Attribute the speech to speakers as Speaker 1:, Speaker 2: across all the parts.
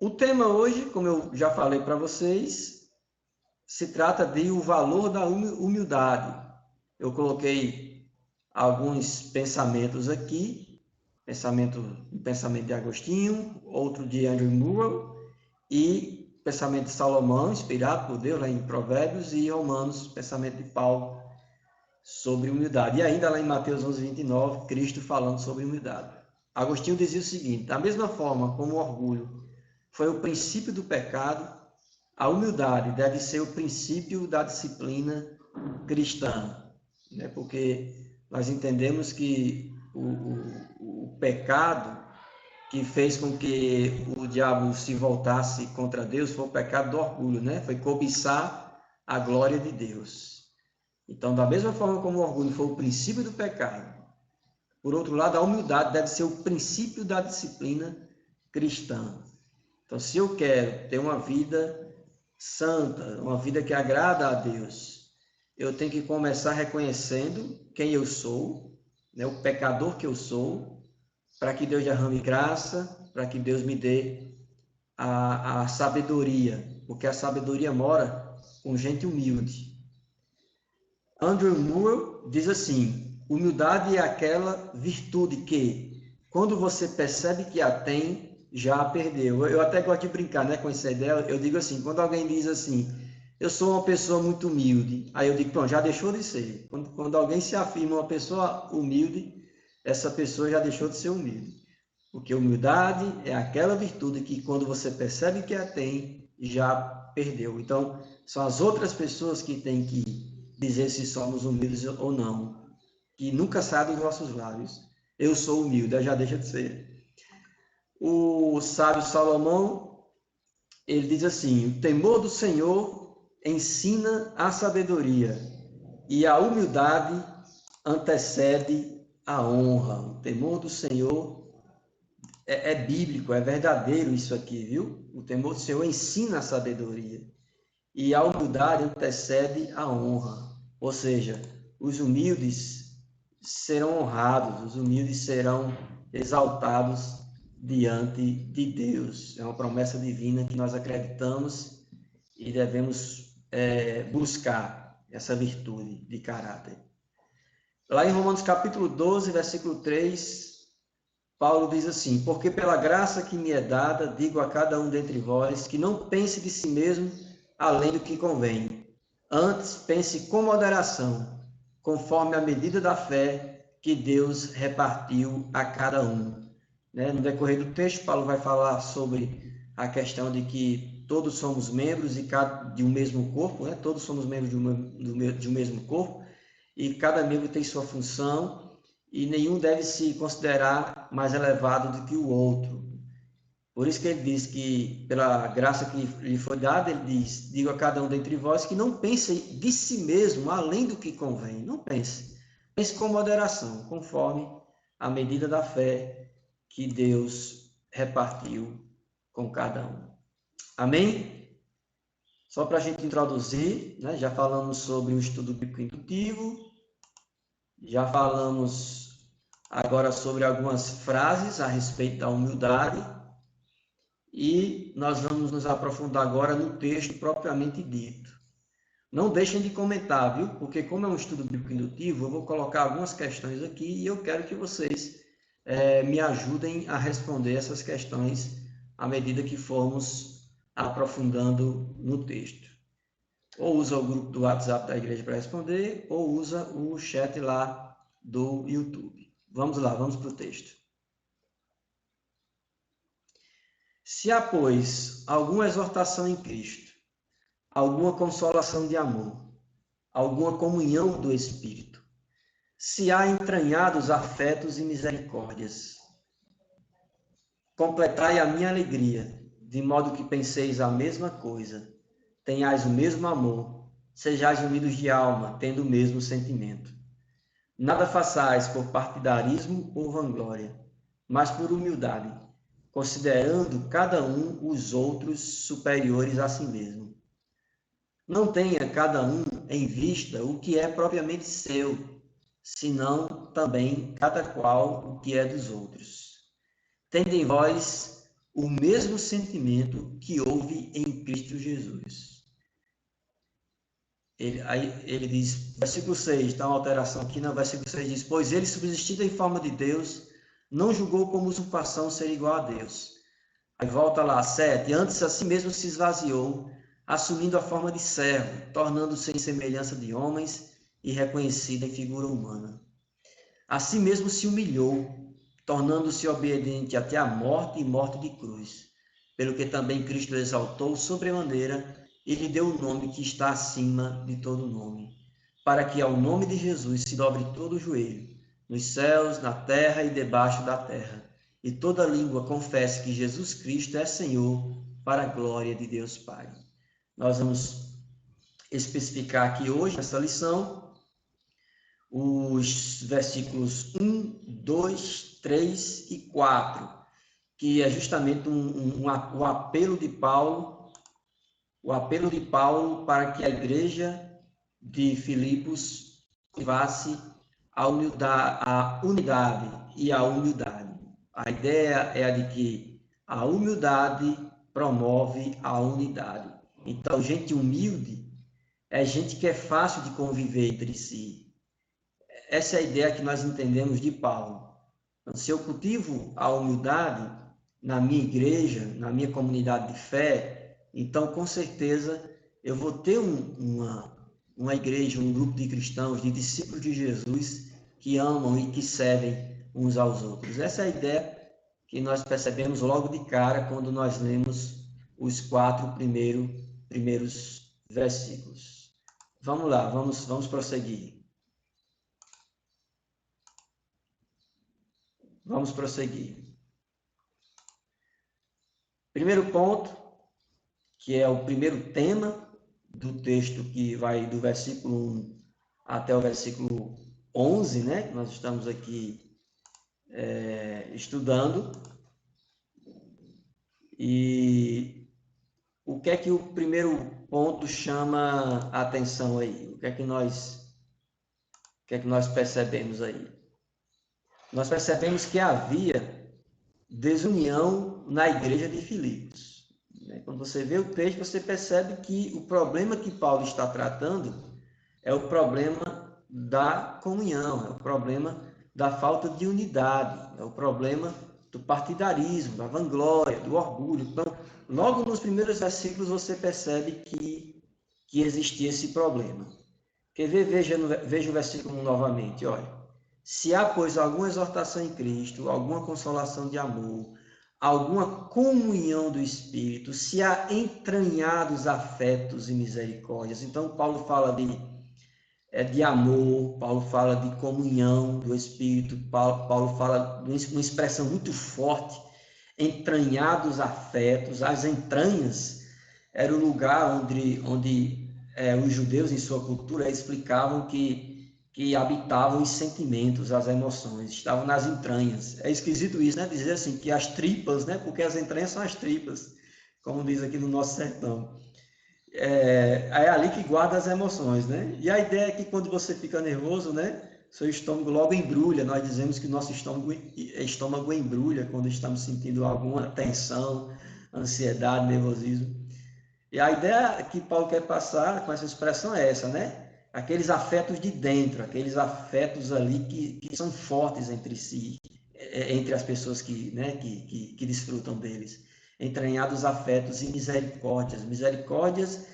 Speaker 1: O tema hoje, como eu já falei para vocês, se trata de o valor da humildade. Eu coloquei alguns pensamentos aqui, um pensamento de Agostinho, outro de Andrew Murrow e pensamento de Salomão, inspirado por Deus, lá em Provérbios, e Romanos, pensamento de Paulo sobre humildade. E ainda lá em Mateus 11:29, Cristo falando sobre humildade. Agostinho dizia o seguinte: da mesma forma como o orgulho foi o princípio do pecado, a humildade deve ser o princípio da disciplina cristã, né? Porque nós entendemos que o pecado que fez com que o diabo se voltasse contra Deus foi o pecado do orgulho, né? Foi cobiçar a glória de Deus. Então, da mesma forma como o orgulho foi o princípio do pecado, por outro lado, a humildade deve ser o princípio da disciplina cristã. Então, se eu quero ter uma vida santa, uma vida que agrada a Deus, eu tenho que começar reconhecendo quem eu sou, né, o pecador que eu sou, para que Deus derrame graça, para que Deus me dê a sabedoria, porque a sabedoria mora com gente humilde. Andrew Moore diz assim: humildade é aquela virtude que, quando você percebe que a tem, já a perdeu. Eu até gosto de brincar, né, com essa ideia. Eu digo assim, quando alguém diz assim, eu sou uma pessoa muito humilde, aí eu digo, pronto, já deixou de ser. Quando alguém se afirma uma pessoa humilde, essa pessoa já deixou de ser humilde. Porque humildade é aquela virtude que, quando você percebe que a tem, já perdeu. Então, são as outras pessoas que têm que dizer se somos humildes ou não, que nunca sai dos nossos lábios. Eu sou humilde, já deixa de ser. O sábio Salomão, ele diz assim: o temor do Senhor ensina a sabedoria e a humildade antecede a honra. O temor do Senhor é bíblico, é verdadeiro isso aqui, viu? O temor do Senhor ensina a sabedoria e a humildade antecede a honra. Ou seja, os humildes serão honrados, os humildes serão exaltados diante de Deus. É uma promessa divina que nós acreditamos e devemos buscar essa virtude de caráter. Lá em Romanos capítulo 12, versículo 3, Paulo diz assim: porque pela graça que me é dada, digo a cada um dentre vós, que não pense de si mesmo além do que convém. Antes, pense com moderação, conforme a medida da fé que Deus repartiu a cada um. Né? No decorrer do texto, Paulo vai falar sobre a questão de que todos somos membros de um mesmo corpo, né? Todos somos membros de um mesmo corpo, e cada membro tem sua função, e nenhum deve se considerar mais elevado do que o outro. Por isso que ele diz que, pela graça que lhe foi dada, ele diz: digo a cada um dentre vós que não pense de si mesmo além do que convém. Não pense. Pense com moderação, conforme a medida da fé que Deus repartiu com cada um. Amém? Só para a gente introduzir, né? Já falamos sobre o estudo bíblico indutivo, já falamos agora sobre algumas frases a respeito da humildade e nós vamos nos aprofundar agora no texto propriamente dito. Não deixem de comentar, viu? Porque como é um estudo bíblico indutivo, eu vou colocar algumas questões aqui e eu quero que vocês me ajudem a responder essas questões à medida que formos aprofundando no texto. Ou usa o grupo do WhatsApp da igreja para responder, ou usa o chat lá do YouTube. Vamos lá, vamos para o texto. Se há, pois, alguma exortação em Cristo, alguma consolação de amor, alguma comunhão do Espírito, se há entranhados afetos e misericórdias, completai a minha alegria, de modo que penseis a mesma coisa, tenhais o mesmo amor, sejais unidos de alma, tendo o mesmo sentimento. Nada façais por partidarismo ou vanglória, mas por humildade, considerando cada um os outros superiores a si mesmo. Não tenha cada um em vista o que é propriamente seu, senão também cada qual o que é dos outros. Tende em vós o mesmo sentimento que houve em Cristo Jesus. Ele diz, versículo 6, está uma alteração aqui, no versículo 6 diz, pois ele, subsistindo em forma de Deus, não julgou como usurpação ser igual a Deus. Aí volta lá, 7, antes a si mesmo se esvaziou, assumindo a forma de servo, tornando-se em semelhança de homens e reconhecido em figura humana. A si mesmo se humilhou, tornando-se obediente até a morte e morte de cruz, pelo que também Cristo exaltou sobremaneira e lhe deu o nome que está acima de todo nome, para que ao nome de Jesus se dobre todo o joelho, nos céus, na terra e debaixo da terra, e toda língua confesse que Jesus Cristo é Senhor, para a glória de Deus Pai. Nós vamos especificar aqui hoje, nessa lição, os versículos 1, 2, 3 e 4, que é justamente o apelo de Paulo, para que a igreja de Filipos cultivasse a unidade e a humildade. A ideia é a de que a humildade promove a unidade. Então, gente humilde é gente que é fácil de conviver entre si. Essa é a ideia que nós entendemos de Paulo. Então, se eu cultivo a humildade na minha igreja, na minha comunidade de fé, então, com certeza, eu vou ter uma igreja, um grupo de cristãos, de discípulos de Jesus, que amam e que servem uns aos outros. Essa é a ideia que nós percebemos logo de cara quando nós lemos os 4 primeiros versículos. Vamos lá, vamos prosseguir. Vamos prosseguir. Primeiro ponto, que é o primeiro tema do texto, que vai do versículo 1 até o versículo 11, né? Que nós estamos aqui estudando. E o que é que o primeiro ponto chama a atenção aí? O que é que nós percebemos aí? Nós percebemos que havia desunião na igreja de Filipos. Quando você vê o texto, você percebe que o problema que Paulo está tratando é o problema da comunhão, é o problema da falta de unidade, é o problema do partidarismo, da vanglória, do orgulho. Então, logo nos primeiros versículos você percebe que existia esse problema. Quer ver? Veja o versículo 1 novamente, olha. Se há, pois, alguma exortação em Cristo, alguma consolação de amor, alguma comunhão do Espírito, se há entranhados afetos e misericórdias. Então, Paulo fala de amor, Paulo fala de comunhão do Espírito, Paulo fala de uma expressão muito forte, entranhados afetos. As entranhas era o lugar onde os judeus, em sua cultura, explicavam que habitavam os sentimentos, as emoções, estavam nas entranhas. É esquisito isso, né? Dizer assim, que as tripas, né? Porque as entranhas são as tripas, como diz aqui no nosso sertão. É ali que guarda as emoções, né? E a ideia é que quando você fica nervoso, né? Seu estômago logo embrulha. Nós dizemos que o nosso estômago embrulha quando estamos sentindo alguma tensão, ansiedade, nervosismo. E a ideia que Paulo quer passar com essa expressão é essa, né? Aqueles afetos de dentro, aqueles afetos ali que são fortes entre si, entre as pessoas que desfrutam deles. Entranhados afetos e misericórdias. Misericórdias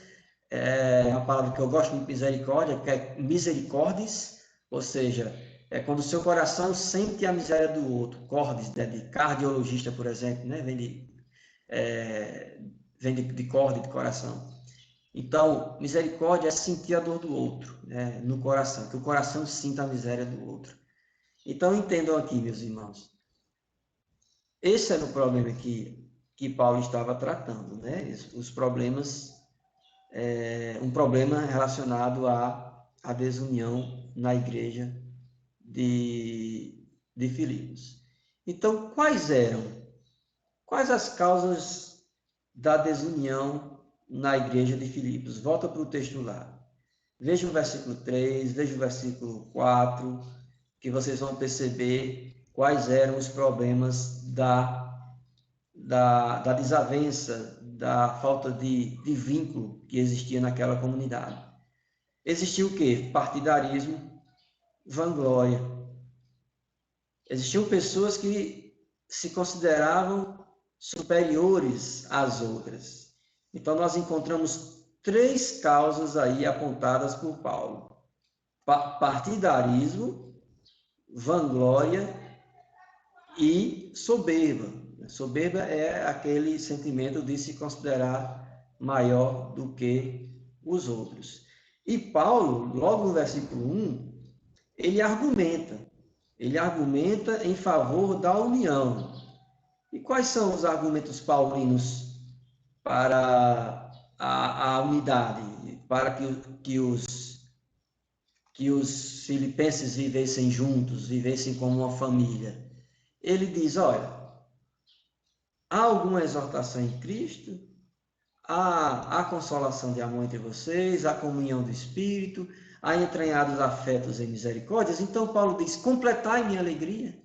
Speaker 1: é uma palavra que eu gosto muito, misericórdia, que é misericórdias, ou seja, é quando o seu coração sente a miséria do outro. Cordes, né, de cardiologista, por exemplo, né, vem de corde, de coração. Então, misericórdia é sentir a dor do outro, né, no coração, que o coração sinta a miséria do outro. Então, entendam aqui, meus irmãos, esse era o problema que Paulo estava tratando, né? Os problemas, um problema relacionado à desunião na igreja de Filipos. Então, quais as causas da desunião na igreja de Filipos? Volta para o texto lá. Veja o versículo 3, veja o versículo 4, que vocês vão perceber quais eram os problemas da da desavença, da falta de vínculo que existia naquela comunidade. Existia o quê? Partidarismo, vanglória. Existiam pessoas que se consideravam superiores às outras. Então, nós encontramos 3 causas aí apontadas por Paulo: partidarismo, vanglória e soberba. Soberba é aquele sentimento de se considerar maior do que os outros. E Paulo, logo no versículo 1, ele argumenta em favor da união. E quais são os argumentos paulinos para a unidade, para que os filipenses vivessem juntos, vivessem como uma família? Ele diz, olha, há alguma exortação em Cristo, há consolação de amor entre vocês, há comunhão do Espírito, há entranhados afetos e misericórdias. Então Paulo diz, completai minha alegria.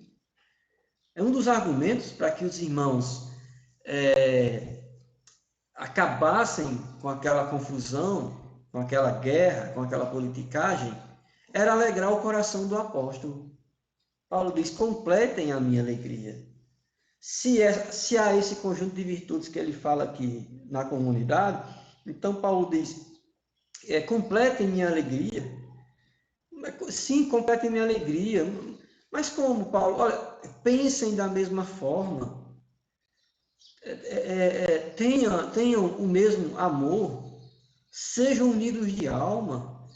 Speaker 1: É um dos argumentos para que os irmãos acabassem com aquela confusão, com aquela guerra, com aquela politicagem, era alegrar o coração do apóstolo. Paulo diz, completem a minha alegria. Se há esse conjunto de virtudes que ele fala aqui na comunidade, então Paulo diz, completem minha alegria. Sim, completem minha alegria. Mas como, Paulo? Olha, pensem da mesma forma. Tenham o mesmo amor. Sejam unidos de alma.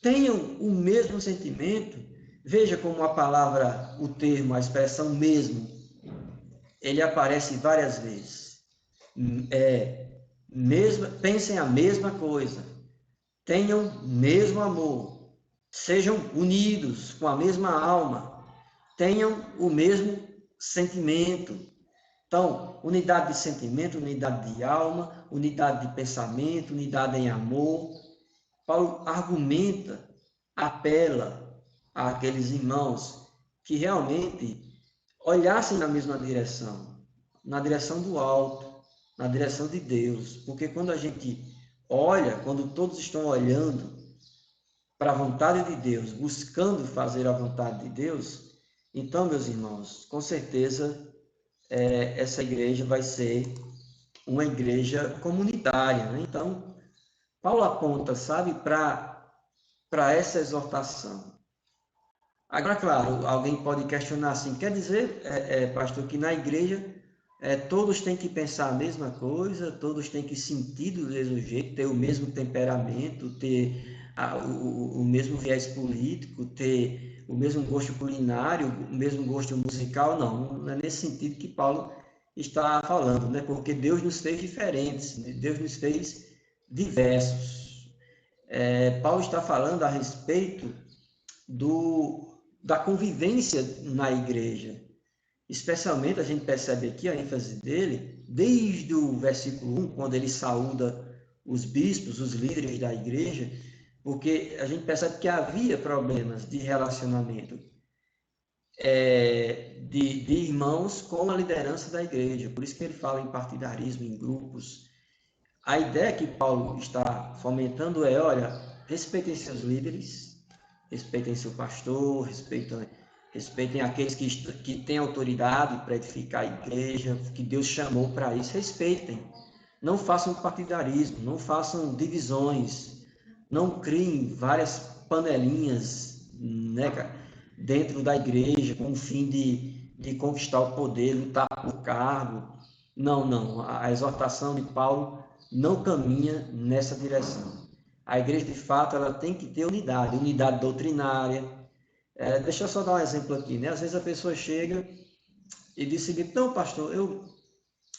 Speaker 1: Tenham o mesmo sentimento. Veja como a palavra, o termo, a expressão mesmo, ele aparece várias vezes. Pensem a mesma coisa. Tenham o mesmo amor. Sejam unidos com a mesma alma. Tenham o mesmo sentimento. Então, unidade de sentimento, unidade de alma, unidade de pensamento, unidade em amor. Paulo argumenta, apela àqueles irmãos que realmente olhassem na mesma direção, na direção do alto, na direção de Deus. Porque quando a gente olha, quando todos estão olhando para a vontade de Deus, buscando fazer a vontade de Deus, então, meus irmãos, com certeza essa igreja vai ser uma igreja comunitária, né? Então, Paulo aponta, sabe, para essa exortação. Agora, claro, alguém pode questionar assim, quer dizer, pastor, que na igreja todos têm que pensar a mesma coisa, todos têm que sentir do mesmo jeito, ter o mesmo temperamento, ter o mesmo viés político, ter o mesmo gosto culinário, o mesmo gosto musical? Não é nesse sentido que Paulo está falando, né? Porque Deus nos fez diferentes, né? Deus nos fez diversos. Paulo está falando a respeito da convivência na igreja. Especialmente, a gente percebe aqui a ênfase dele, desde o versículo 1, quando ele saúda os bispos, os líderes da igreja, porque a gente percebe que havia problemas de relacionamento de irmãos com a liderança da igreja. Por isso que ele fala em partidarismo, em grupos. A ideia que Paulo está fomentando olha, respeitem seus líderes, respeitem seu pastor, respeitem aqueles que têm autoridade para edificar a igreja, que Deus chamou para isso, respeitem. Não façam partidarismo, não façam divisões, não criem várias panelinhas, né, dentro da igreja com o fim de conquistar o poder, lutar por cargo. Não. A exortação de Paulo não caminha nessa direção. A igreja, de fato, ela tem que ter unidade doutrinária. Deixa eu só dar um exemplo aqui, né? Às vezes a pessoa chega e diz o seguinte, não, pastor,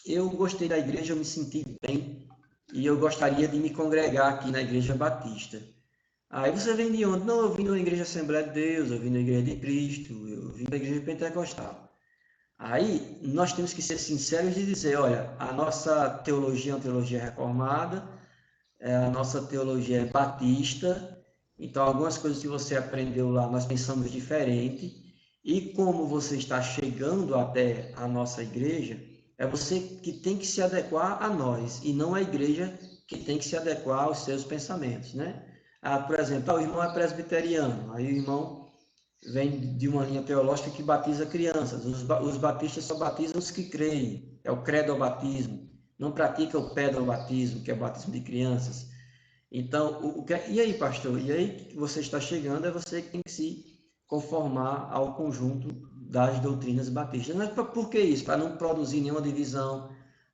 Speaker 1: eu gostei da igreja, eu me senti bem e eu gostaria de me congregar aqui na igreja batista. Aí você vem de onde? Não, eu vim da igreja Assembleia de Deus, eu vim da igreja de Cristo, eu vim da igreja pentecostal. Aí nós temos que ser sinceros e dizer, olha, a nossa teologia é uma teologia reformada, a nossa teologia é batista, então algumas coisas que você aprendeu lá nós pensamos diferente, e como você está chegando até a nossa igreja, É você que tem que se adequar a nós, e não a igreja que tem que se adequar aos seus pensamentos, né? Por exemplo, o irmão é presbiteriano, aí o irmão vem de uma linha teológica que batiza crianças. Os batistas só batizam os que creem, é o credo-batismo. Não pratica o pedro-batismo, que é o batismo de crianças. Então, e aí, pastor? E aí que você está chegando, é você que tem que se conformar ao conjunto das doutrinas batistas. Mas por que isso? Para não produzir nenhuma divisão,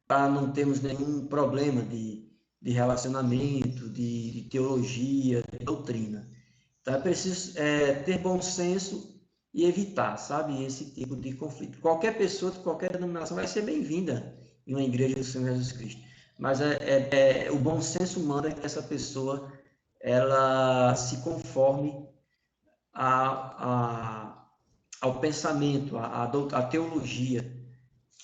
Speaker 1: para não termos nenhum problema de relacionamento, de teologia, de doutrina. Então, é preciso ter bom senso e evitar, sabe, esse tipo de conflito. Qualquer pessoa de qualquer denominação vai ser bem-vinda em uma igreja do Senhor Jesus Cristo. Mas o bom senso manda que essa pessoa ela se conforme ao pensamento, à teologia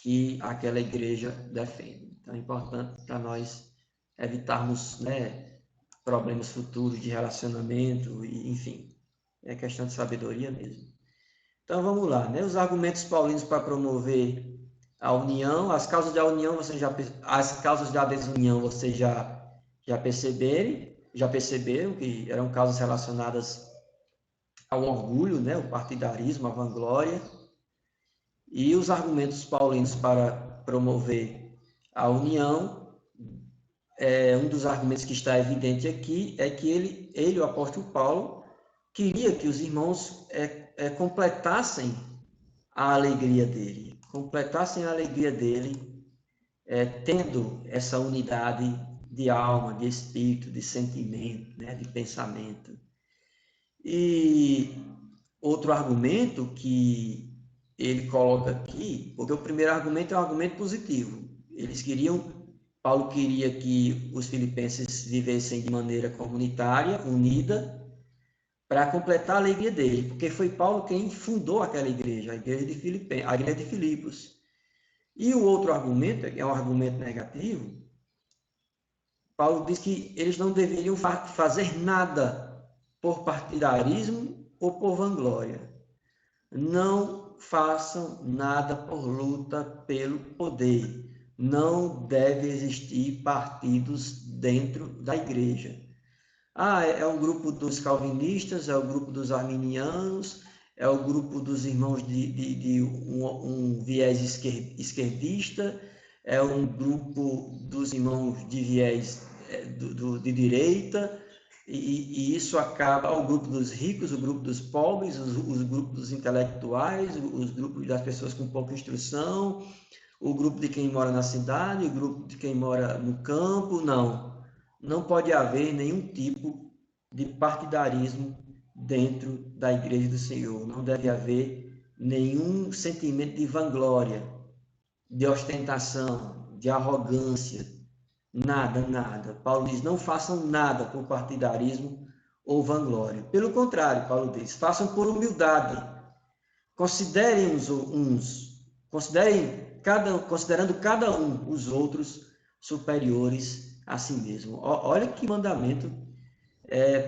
Speaker 1: que aquela igreja defende. Então, é importante para nós evitarmos, né, problemas futuros de relacionamento, e, enfim, é questão de sabedoria mesmo. Então, vamos lá, né? Os argumentos paulinos para promover a união, as causas da união, as causas da desunião, vocês já perceberam que eram causas relacionadas ao orgulho, né? O partidarismo, a vanglória. E os argumentos paulinos para promover a união, um dos argumentos que está evidente aqui é que ele, o apóstolo Paulo, queria que os irmãos completassem a alegria dele, tendo essa unidade de alma, de espírito, de sentimento, né, de pensamento. E outro argumento que ele coloca aqui, porque o primeiro argumento é um argumento positivo. Paulo queria que os filipenses vivessem de maneira comunitária, unida, para completar a alegria dele, porque foi Paulo quem fundou aquela igreja, a igreja de Filipos. E o outro argumento, que é um argumento negativo, Paulo diz que eles não deveriam fazer nada por partidarismo ou por vanglória. Não façam nada por luta pelo poder. Não deve existir partidos dentro da igreja. É o grupo dos calvinistas, é o grupo dos arminianos, é o grupo dos irmãos de um viés esquerdista, é um grupo dos irmãos de viés de direita, e isso acaba o grupo dos ricos, o grupo dos pobres, os grupos dos intelectuais, os grupos das pessoas com pouca instrução, o grupo de quem mora na cidade, o grupo de quem mora no campo. Não pode haver nenhum tipo de partidarismo dentro da igreja do Senhor. Não deve haver nenhum sentimento de vanglória, de ostentação, de arrogância. Nada. Paulo diz, não façam nada por partidarismo ou vanglória. Pelo contrário, Paulo diz, façam por humildade. Considerem considerando cada um os outros superiores a si mesmo. Olha que mandamento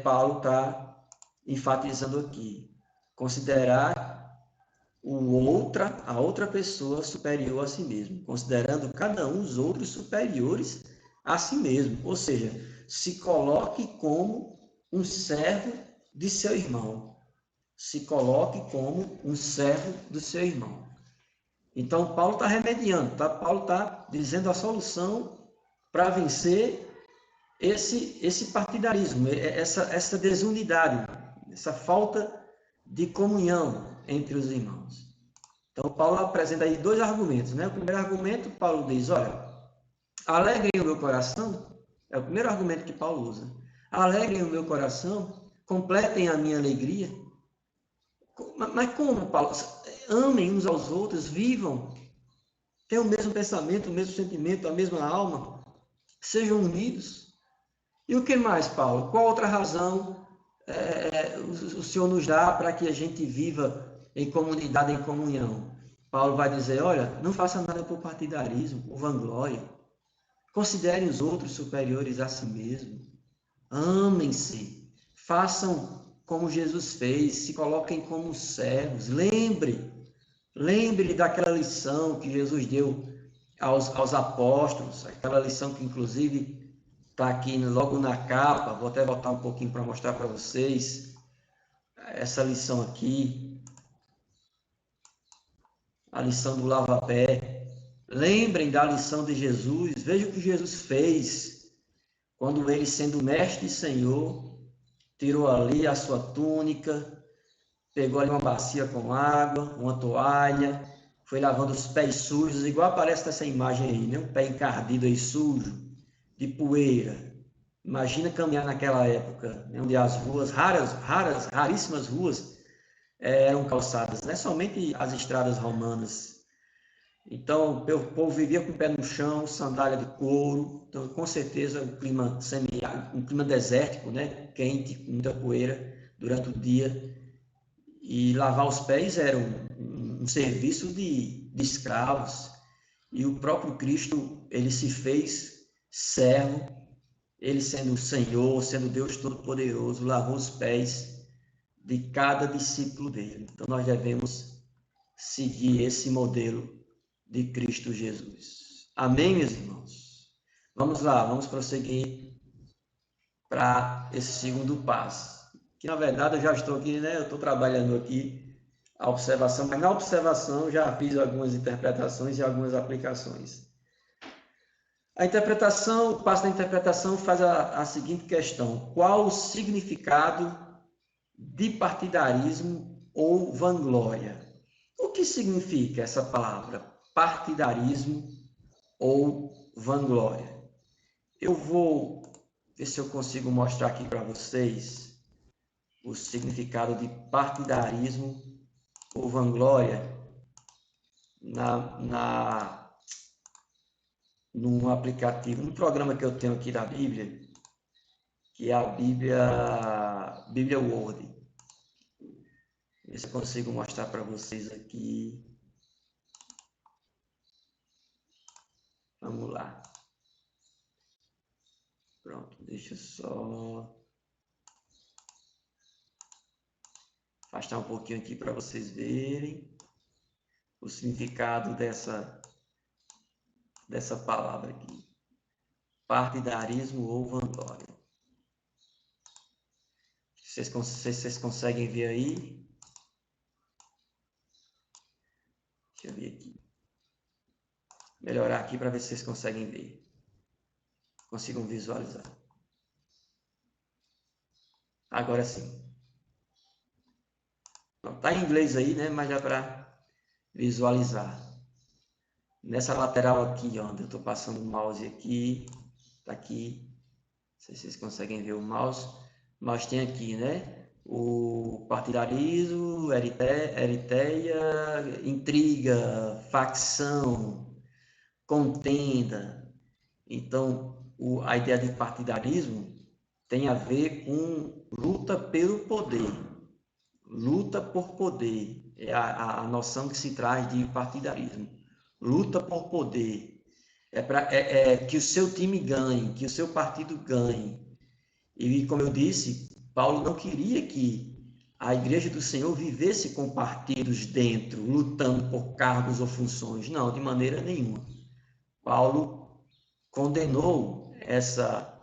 Speaker 1: Paulo está enfatizando aqui. Considerar a outra pessoa superior a si mesmo, considerando cada um os outros superiores a si mesmo. Ou seja, se coloque como um servo de seu irmão. Se coloque como um servo do seu irmão. Então, Paulo está remediando, tá? Paulo está dizendo a solução para vencer esse partidarismo, essa desunidade, essa falta de comunhão entre os irmãos. Então, Paulo apresenta aí dois argumentos, né? O primeiro argumento, Paulo diz, olha, alegrem o meu coração, é o primeiro argumento que Paulo usa. Alegrem o meu coração, completem a minha alegria. Mas como, Paulo? Amem uns aos outros, vivam, tenham o mesmo pensamento, o mesmo sentimento, a mesma alma, sejam unidos. E o que mais, Paulo? Qual outra razão o Senhor nos dá para que a gente viva em comunidade, em comunhão? Paulo vai dizer, olha, não faça nada por partidarismo, por vanglória. Considerem os outros superiores a si mesmo. Amem-se. Façam como Jesus fez, se coloquem como servos. Lembre daquela lição que Jesus deu aos apóstolos, aquela lição que inclusive está aqui logo na capa, vou até voltar um pouquinho para mostrar para vocês, essa lição aqui, a lição do lava-pé. Lembrem da lição de Jesus, veja o que Jesus fez, quando ele, sendo mestre e senhor, tirou ali a sua túnica, pegou ali uma bacia com água, uma toalha, foi lavando os pés sujos, igual aparece nessa imagem aí, né? Um pé encardido aí sujo, de poeira. Imagina caminhar naquela época, né? Onde as ruas, raríssimas ruas, eram calçadas, né? Somente as estradas romanas. Então, o povo vivia com o pé no chão, sandália de couro, então, com certeza, um clima desértico, né? Quente, com muita poeira durante o dia. E lavar os pés era um serviço de escravos. E o próprio Cristo, ele se fez servo, ele sendo o Senhor, sendo Deus Todo-Poderoso, lavou os pés de cada discípulo dele. Então, nós devemos seguir esse modelo de Cristo Jesus. Amém, meus irmãos? Vamos lá, vamos prosseguir para esse segundo passo. Que, na verdade, eu já estou aqui, né? Eu estou trabalhando aqui a observação, mas na observação já fiz algumas interpretações e algumas aplicações. A interpretação, o passo da interpretação faz a seguinte questão: qual o significado de partidarismo ou vanglória? O que significa essa palavra, partidarismo ou vanglória? Eu vou ver se eu consigo mostrar aqui para vocês o significado de partidarismo ou vanglória num aplicativo, num programa que eu tenho aqui da Bíblia, que é a Bíblia Word. Ver se eu consigo mostrar para vocês aqui. Vamos lá. Pronto, deixa eu só afastar um pouquinho aqui para vocês verem o significado dessa palavra aqui. Partidarismo ou vanglória. Vocês conseguem ver aí? Deixa eu ver aqui. Melhorar aqui para ver se vocês conseguem ver. Consigam visualizar. Agora sim. Está em inglês aí, né? Mas dá para visualizar. Nessa lateral aqui, onde eu estou passando o mouse aqui, está aqui. Não sei se vocês conseguem ver o mouse. Mas tem aqui, né? O partidarismo, eritéia, intriga, facção, contenda. Então, a ideia de partidarismo tem a ver com luta pelo poder. Luta por poder é a noção que se traz de partidarismo. Luta por poder. É que o seu time ganhe, que o seu partido ganhe. E, como eu disse, Paulo não queria que a igreja do Senhor vivesse com partidos dentro, lutando por cargos ou funções. Não, de maneira nenhuma. Paulo condenou essa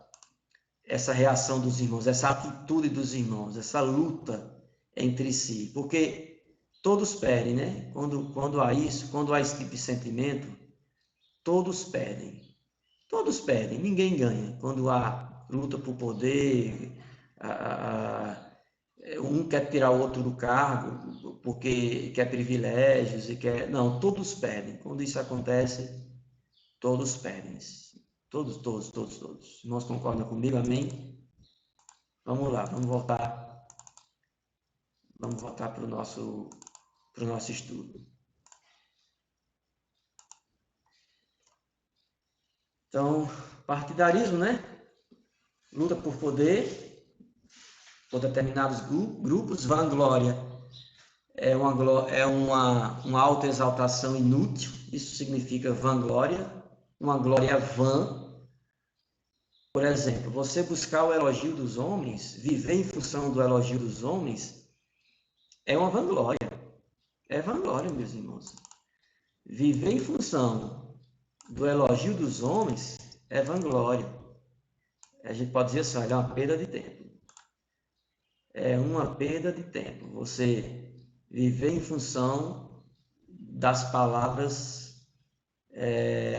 Speaker 1: reação dos irmãos, essa atitude dos irmãos, essa luta entre si, porque todos perdem, né? Quando há isso, quando há esse tipo de sentimento, todos perdem. Todos perdem, ninguém ganha. Quando há luta por poder, um quer tirar o outro do cargo porque quer privilégios e quer... Não, todos perdem. Quando isso acontece, todos perdem. Todos. Irmãos concordam comigo? Amém? Vamos lá, vamos voltar para o nosso estudo. Então, partidarismo, né? Luta por poder, por determinados grupos. Vanglória é uma autoexaltação inútil. Isso significa vanglória, uma glória vã. Por exemplo, você buscar o elogio dos homens, viver em função do elogio dos homens, é uma vanglória. É vanglória, meus irmãos. Viver em função do elogio dos homens é vanglória. A gente pode dizer assim, olha, é uma perda de tempo. É uma perda de tempo. Você viver em função das palavras,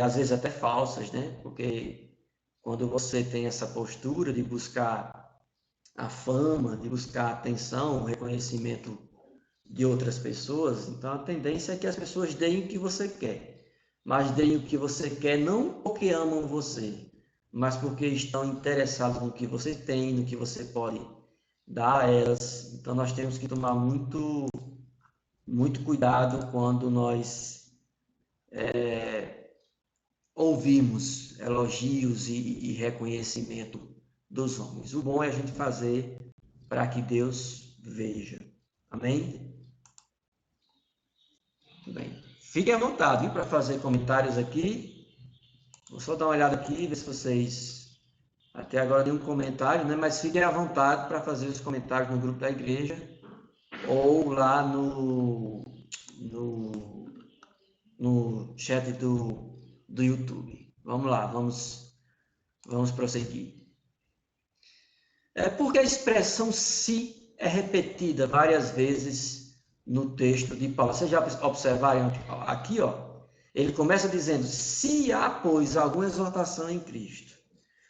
Speaker 1: às vezes até falsas, né? Porque quando você tem essa postura de buscar a fama, de buscar a atenção, o reconhecimento de outras pessoas, então a tendência é que as pessoas deem o que você quer. Mas deem o que você quer não porque amam você, mas porque estão interessados no que você tem, no que você pode dar a elas. Então nós temos que tomar muito cuidado quando nós ouvimos elogios e reconhecimento dos homens. O bom é a gente fazer para que Deus veja. Amém? Muito bem. Fiquem à vontade para fazer comentários aqui. Vou só dar uma olhada aqui, ver se vocês... Até agora nenhum comentário, né? Mas fiquem à vontade para fazer os comentários no grupo da igreja ou lá no chat do YouTube. Vamos lá, vamos prosseguir. Porque a expressão se é repetida várias vezes no texto de Paulo. Vocês já observaram aqui, ó? Ele começa dizendo, se há, pois, alguma exortação em Cristo,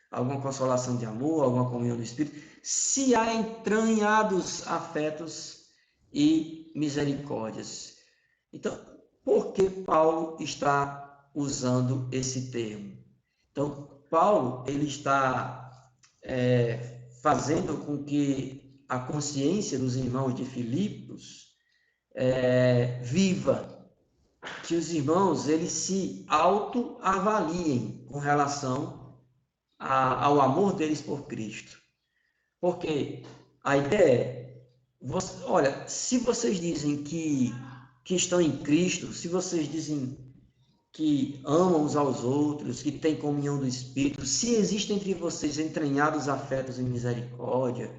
Speaker 1: alguma consolação de amor, alguma comunhão do Espírito, se há entranhados afetos e misericórdias. Então, por que Paulo está usando esse termo? Então, Paulo, ele está fazendo com que a consciência dos irmãos de Filipos viva, que os irmãos eles se autoavaliem com relação ao amor deles por Cristo. Porque a ideia olha, se vocês dizem que estão em Cristo, se vocês dizem que amam uns aos outros, que têm comunhão do Espírito, se existe entre vocês entranhados afetos e misericórdia,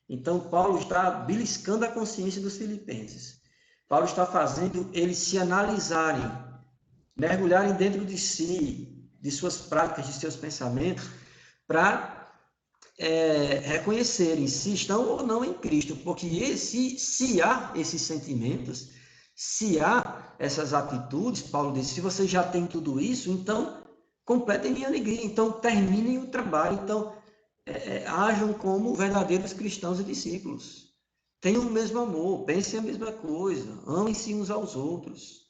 Speaker 1: então Paulo está beliscando a consciência dos filipenses. Paulo está fazendo eles se analisarem, mergulharem dentro de si, de suas práticas, de seus pensamentos, para reconhecerem se estão ou não em Cristo, porque se há esses sentimentos, se há essas atitudes, Paulo disse, se vocês já têm tudo isso, então completem minha alegria, então terminem o trabalho, então ajam como verdadeiros cristãos e discípulos. Tenham o mesmo amor, pensem a mesma coisa, amem-se uns aos outros.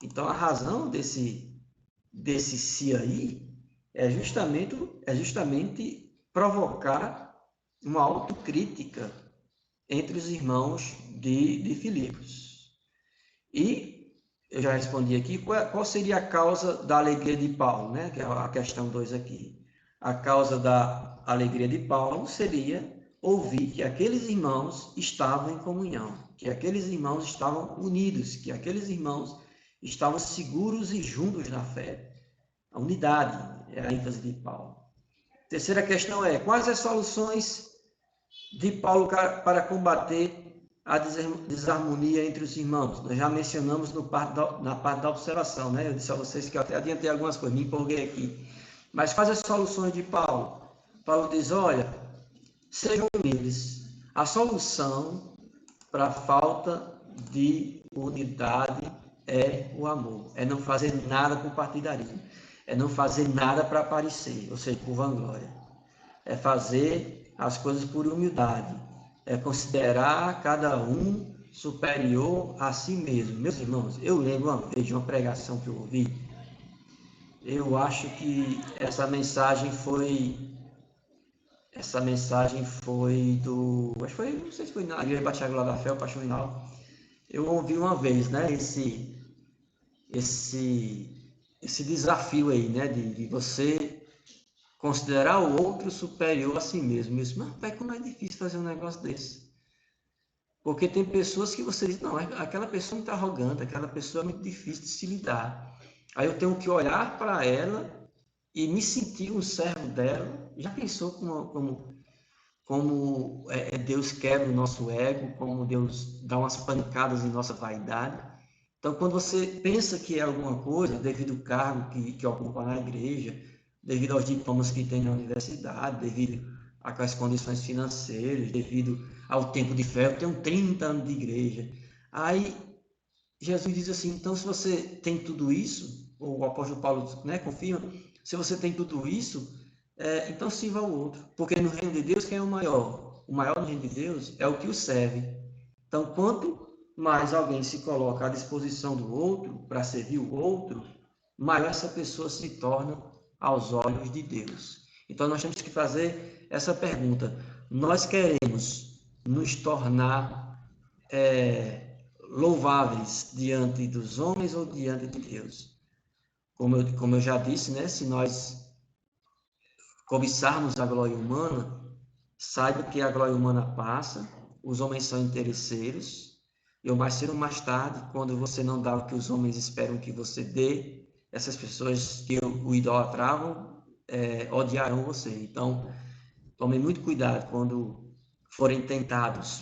Speaker 1: Então a razão desse se aí é justamente provocar uma autocrítica entre os irmãos de Filipos. E eu já respondi aqui, qual seria a causa da alegria de Paulo, né? Que é a questão 2 aqui. A causa da alegria de Paulo seria ouvir que aqueles irmãos estavam em comunhão, que aqueles irmãos estavam unidos, que aqueles irmãos estavam seguros e juntos na fé. A unidade é a ênfase de Paulo. Terceira questão é, quais as soluções de Paulo para combater a desarmonia entre os irmãos? Nós já mencionamos na parte da observação, né? Eu disse a vocês que eu até adiantei algumas coisas, me empolguei aqui. Mas quais as soluções de Paulo? Paulo diz, olha, sejam humildes. A solução para a falta de unidade é o amor, é não fazer nada por partidarismo, é não fazer nada para aparecer, ou seja, por vanglória. É fazer as coisas por humildade, é considerar cada um superior a si mesmo. Meus irmãos, eu lembro uma vez de uma pregação que eu ouvi, eu acho que essa mensagem foi do... Acho que foi, não sei se foi na Igreja Batista Glória da Fé, o Pastor Rinaldo. Eu ouvi uma vez, né, esse desafio aí, né, de você considerar o outro superior a si mesmo. Isso, mas como é difícil fazer um negócio desse? Porque tem pessoas que você diz, não, aquela pessoa é muito arrogante, aquela pessoa é muito difícil de se lidar. Aí eu tenho que olhar para ela e me sentir um servo dela. Já pensou como Deus quebra o nosso ego, como Deus dá umas pancadas em nossa vaidade? Então, quando você pensa que é alguma coisa, devido ao cargo que ocupa na igreja, devido aos diplomas que tem na universidade, devido às condições financeiras, devido ao tempo de fé, eu tenho 30 anos de igreja. Aí, Jesus diz assim, então se você tem tudo isso, ou o apóstolo Paulo, né, confirma, se você tem tudo isso, então sirva ao outro. Porque no reino de Deus, quem é o maior? O maior no reino de Deus é o que o serve. Então, quanto mais alguém se coloca à disposição do outro, para servir o outro, maior essa pessoa se torna aos olhos de Deus. Então, nós temos que fazer essa pergunta. Nós queremos nos tornar louváveis diante dos homens ou diante de Deus? Como eu já disse, né? Se nós cobiçarmos a glória humana, saiba que a glória humana passa, os homens são interesseiros, e mais cedo ou mais tarde, quando você não dá o que os homens esperam que você dê, essas pessoas que o idolatravam odiarão você. Então, tomem muito cuidado quando forem tentados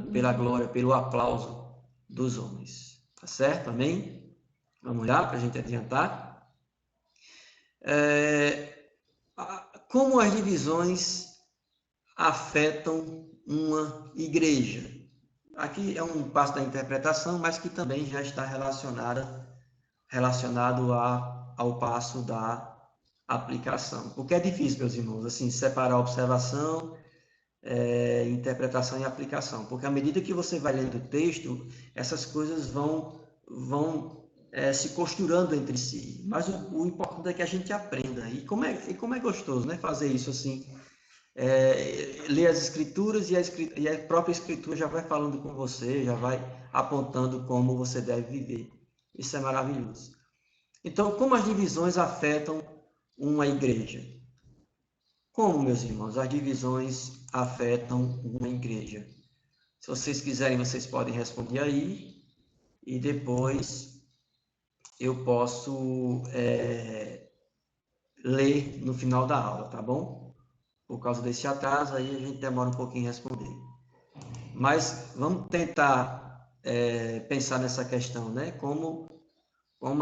Speaker 1: pela glória, pelo aplauso dos homens. Tá certo? Amém? Vamos lá para a gente adiantar. Como as divisões afetam uma igreja? Aqui é um passo da interpretação, mas que também já está relacionado ao passo da aplicação. Porque é difícil, meus irmãos, assim, separar observação, interpretação e aplicação. Porque à medida que você vai lendo o texto, essas coisas vão se costurando entre si. Mas o importante é que a gente aprenda. E como é gostoso, né, fazer isso assim. Ler as escrituras e a própria escritura já vai falando com você, já vai apontando como você deve viver. Isso é maravilhoso. Então, como as divisões afetam uma igreja? Como, meus irmãos, as divisões afetam uma igreja? Se vocês quiserem, vocês podem responder aí e depois eu posso ler no final da aula, tá bom? Por causa desse atraso, aí a gente demora um pouquinho em responder. Mas vamos tentar pensar nessa questão, né? Como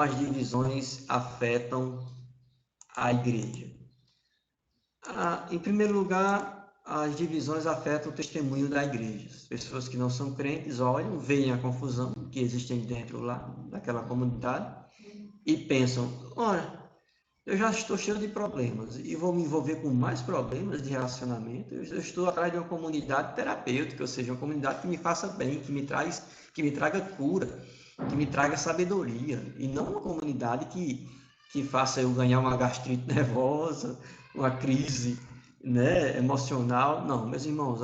Speaker 1: as divisões afetam a igreja. Em primeiro lugar, as divisões afetam o testemunho da igreja. As pessoas que não são crentes olham, veem a confusão que existe dentro lá daquela comunidade e pensam, olha, eu já estou cheio de problemas e vou me envolver com mais problemas de relacionamento. Eu estou atrás de uma comunidade terapêutica, ou seja, uma comunidade que me faça bem, que me traga cura, que me traga sabedoria, e não uma comunidade que faça eu ganhar uma gastrite nervosa, uma crise, né, emocional. Não, meus irmãos,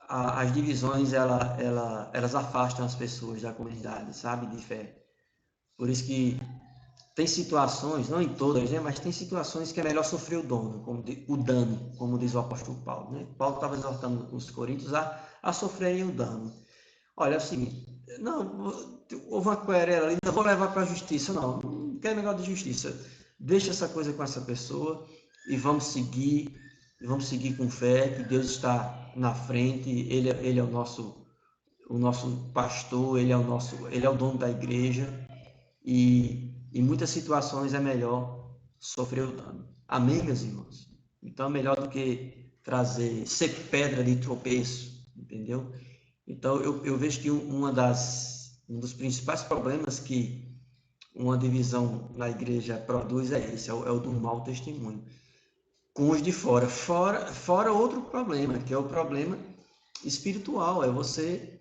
Speaker 1: as divisões elas afastam as pessoas da comunidade, sabe, de fé. Por isso que tem situações, não em todas, né, mas tem situações que é melhor sofrer o dano, como diz o apóstolo Paulo. Né? Paulo estava exortando os coríntios a sofrerem o dano. Olha, é o seguinte, não, houve uma querela ali, não vou levar para a justiça, não quero negócio de justiça. Deixa essa coisa com essa pessoa e vamos seguir com fé, que Deus está na frente, Ele é o nosso pastor, Ele é o dono da igreja, e em muitas situações é melhor sofrer o dano. Amém, meus irmãos? Então é melhor do que ser pedra de tropeço, entendeu? Então eu vejo que um dos principais problemas que uma divisão na igreja produz é esse, é o do mau testemunho. Com os de fora. Fora outro problema, que é o problema espiritual, é você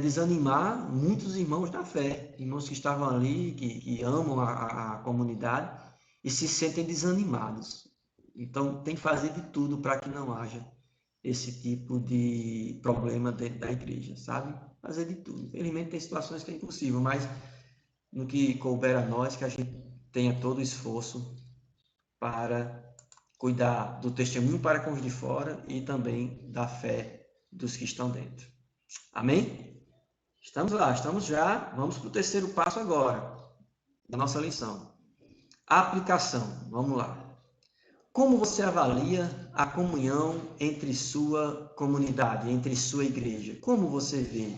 Speaker 1: desanimar muitos irmãos da fé, irmãos que estavam ali, que amam a comunidade e se sentem desanimados. Então, tem que fazer de tudo para que não haja esse tipo de problema dentro da igreja, sabe? Fazer de tudo. Infelizmente, tem situações que é impossível, mas no que couber a nós, que a gente tenha todo o esforço para cuidar do testemunho para com os de fora e também da fé dos que estão dentro. Amém? Estamos lá, estamos já. Vamos para o terceiro passo agora, da nossa lição. Aplicação. Vamos lá. Como você avalia a comunhão entre sua comunidade, entre sua igreja? Como você vê?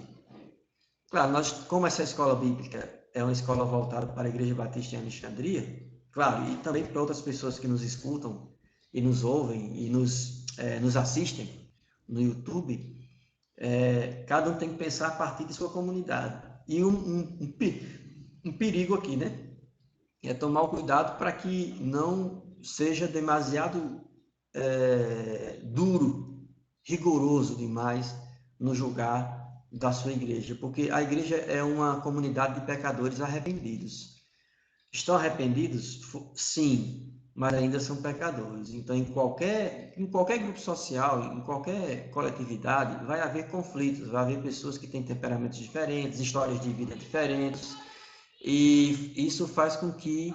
Speaker 1: Claro, nós, como essa escola bíblica é uma escola voltada para a Igreja Batista em Alexandria, claro, e também para outras pessoas que nos escutam e nos ouvem e nos assistem no YouTube, cada um tem que pensar a partir de sua comunidade. E um perigo aqui, né? É tomar o cuidado para que não seja demasiado duro, rigoroso demais no julgar da sua igreja, porque a igreja é uma comunidade de pecadores arrependidos. Estão arrependidos? Sim, mas ainda são pecadores. Então, em qualquer grupo social, em qualquer coletividade, vai haver conflitos, vai haver pessoas que têm temperamentos diferentes, histórias de vida diferentes, e isso faz com que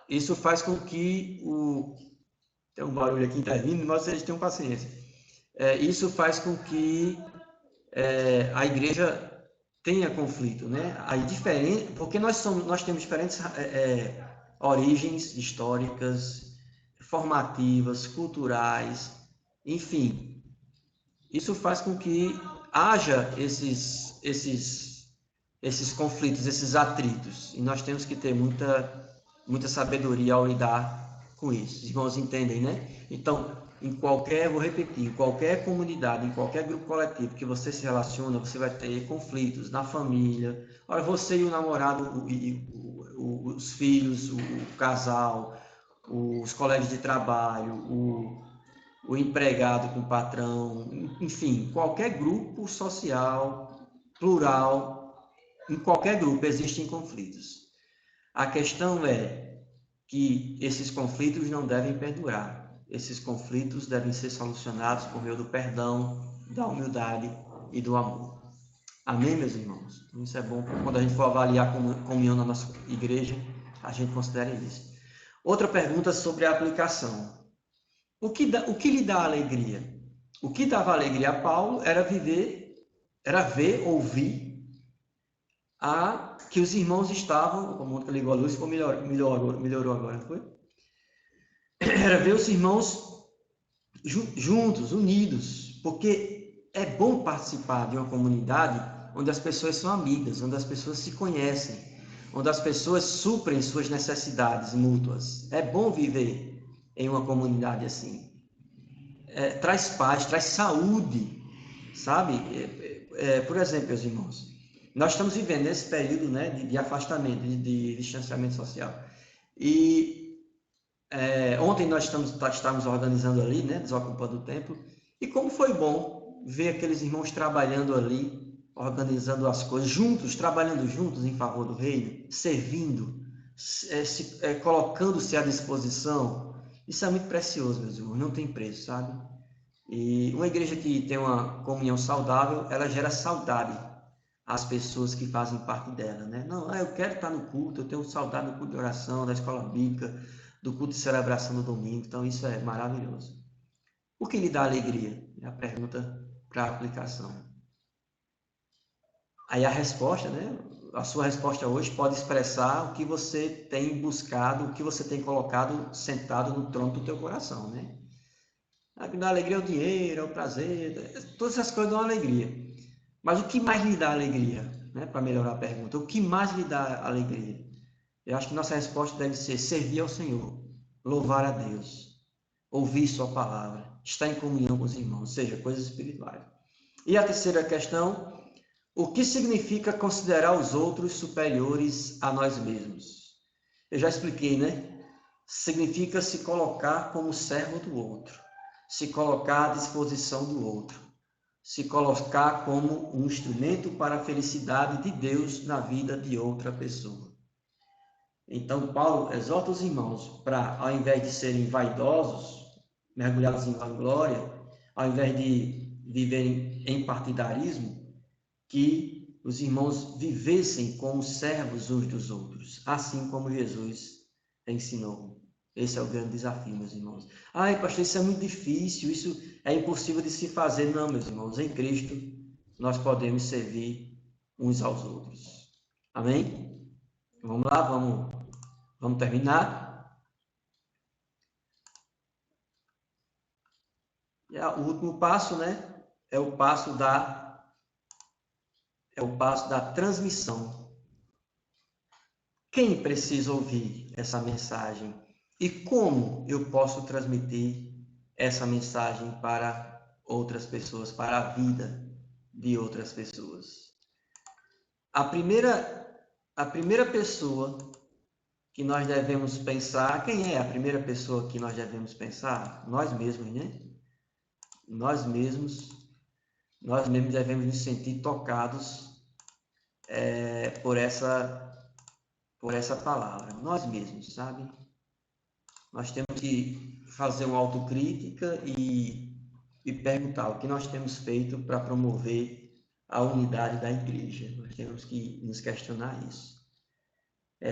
Speaker 1: isso faz com que tem um barulho aqui intervindo, mas vocês tenham paciência. Isso faz com que a igreja tenha conflito, né? Aí diferente, porque nós temos diferentes origens históricas, formativas, culturais, enfim. Isso faz com que haja esses conflitos, esses atritos, e nós temos que ter muita sabedoria ao lidar com isso. Os irmãos entendem, né? Então, vou repetir, em qualquer comunidade, em qualquer grupo coletivo que você se relaciona, você vai ter conflitos na família. Olha, você e o namorado, os filhos, o casal, os colegas de trabalho, o empregado com o patrão, enfim, qualquer grupo social, plural, em qualquer grupo existem conflitos. A questão é que esses conflitos não devem perdurar. Esses conflitos devem ser solucionados por meio do perdão, da humildade e do amor. Amém, meus irmãos? Então, isso é bom quando a gente for avaliar a comunhão na nossa igreja, a gente considere isso. Outra pergunta sobre a aplicação. O que lhe dá alegria? O que dava alegria a Paulo era ver, ouvir que os irmãos estavam, como Mônica ligou a luz, melhorou agora, não foi? Era ver os irmãos juntos, unidos, porque é bom participar de uma comunidade onde as pessoas são amigas, onde as pessoas se conhecem, onde as pessoas suprem suas necessidades mútuas. É bom viver em uma comunidade assim. Traz paz, traz saúde, sabe? Por exemplo, meus irmãos, nós estamos vivendo nesse período, né, de afastamento, de distanciamento social. E ontem nós estávamos organizando ali, né, desocupando o templo, e como foi bom ver aqueles irmãos trabalhando ali, organizando as coisas, juntos, trabalhando juntos em favor do reino, servindo, colocando-se à disposição. Isso é muito precioso, meus irmãos, não tem preço, sabe? E uma igreja que tem uma comunhão saudável, ela gera saudade às pessoas que fazem parte dela, né? Não, eu quero estar no culto, eu tenho saudade do culto de oração, da escola bíblica, do culto de celebração do domingo, então isso é maravilhoso. O que lhe dá alegria? É a pergunta para a aplicação. Aí a resposta, né? A sua resposta hoje pode expressar o que você tem buscado, o que você tem colocado sentado no trono do teu coração, né? O que dá alegria é o dinheiro, é o prazer, todas essas coisas dão alegria. Mas o que mais lhe dá alegria? Né? Para melhorar a pergunta, o que mais lhe dá alegria? Eu acho que nossa resposta deve ser servir ao Senhor, louvar a Deus, ouvir sua palavra, estar em comunhão com os irmãos, ou seja, coisas espirituais. E a terceira questão, o que significa considerar os outros superiores a nós mesmos? Eu já expliquei, né? Significa se colocar como servo do outro, se colocar à disposição do outro, se colocar como um instrumento para a felicidade de Deus na vida de outra pessoa. Então, Paulo exorta os irmãos para, ao invés de serem vaidosos, mergulhados em vanglória, ao invés de viverem em partidarismo, que os irmãos vivessem como servos uns dos outros, assim como Jesus ensinou. Esse é o grande desafio, meus irmãos. Ai, pastor, isso é muito difícil, isso é impossível de se fazer. Não, meus irmãos, em Cristo nós podemos servir uns aos outros. Amém? Vamos lá, vamos terminar. E o último passo, né? É o passo da é o passo da transmissão. Quem precisa ouvir essa mensagem? E como eu posso transmitir essa mensagem para outras pessoas, para a vida de outras pessoas? A primeira pessoa que nós devemos pensar, quem é a primeira pessoa que nós devemos pensar? Nós mesmos, né? Nós mesmos devemos nos sentir tocados por essa palavra. Nós mesmos, sabe? Nós temos que fazer uma autocrítica e perguntar o que nós temos feito para promover a unidade da igreja. Nós temos que nos questionar isso.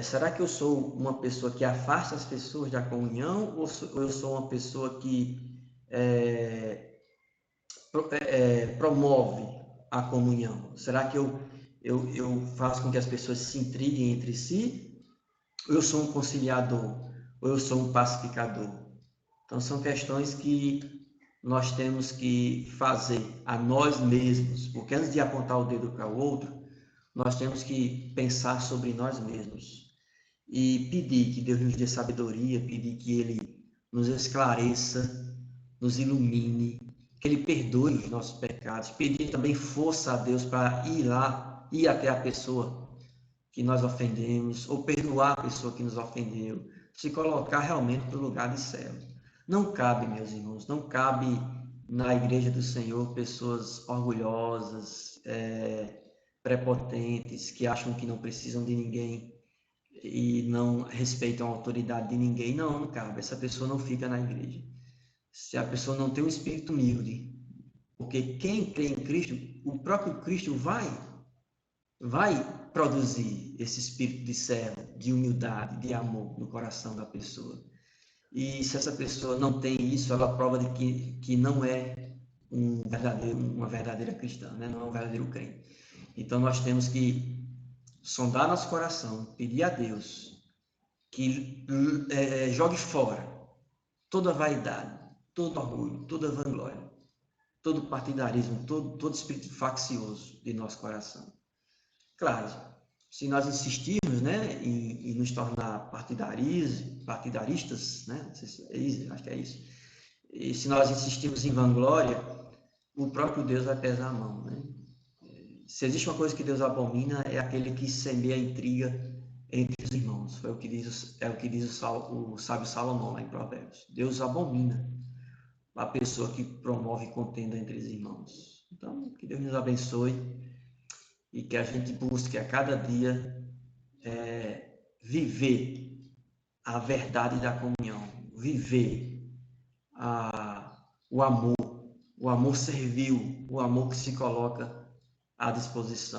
Speaker 1: Será que eu sou uma pessoa que afasta as pessoas da comunhão ou eu sou uma pessoa que promove a comunhão? Será que eu faço com que as pessoas se intriguem entre si? Ou eu sou um conciliador? Ou eu sou um pacificador? Então, são questões que nós temos que fazer a nós mesmos, porque antes de apontar o dedo para o outro, nós temos que pensar sobre nós mesmos e pedir que Deus nos dê sabedoria, pedir que Ele nos esclareça, nos ilumine, que Ele perdoe os nossos pecados, pedir também força a Deus para ir até a pessoa que nós ofendemos, ou perdoar a pessoa que nos ofendeu, se colocar realmente no lugar de servo. Não cabe, meus irmãos, não cabe na igreja do Senhor pessoas orgulhosas, prepotentes, que acham que não precisam de ninguém e não respeitam a autoridade de ninguém. Não cabe. Essa pessoa não fica na igreja. Se a pessoa não tem um espírito humilde, porque quem crê em Cristo, o próprio Cristo vai produzir esse espírito de servo, de humildade, de amor no coração da pessoa. E se essa pessoa não tem isso, ela prova de que não é uma verdadeira cristã, né? Não é um verdadeiro crente. Então nós temos que sondar nosso coração, pedir a Deus que jogue fora toda vaidade, todo orgulho, toda vanglória, todo partidarismo, todo espírito faccioso de nosso coração. Claro, se nós insistirmos, né, em nos tornar partidaristas, né, não sei se é isso, acho que é isso, e se nós insistirmos em vanglória, o próprio Deus vai pesar a mão, né? Se existe uma coisa que Deus abomina, é aquele que semeia intriga entre os irmãos. Foi o que diz o sábio Salomão lá em Provérbios. Deus abomina a pessoa que promove contenda entre os irmãos. Então, que Deus nos abençoe e que a gente busque a cada dia viver a verdade da comunhão, viver o amor servil, o amor que se coloca à disposição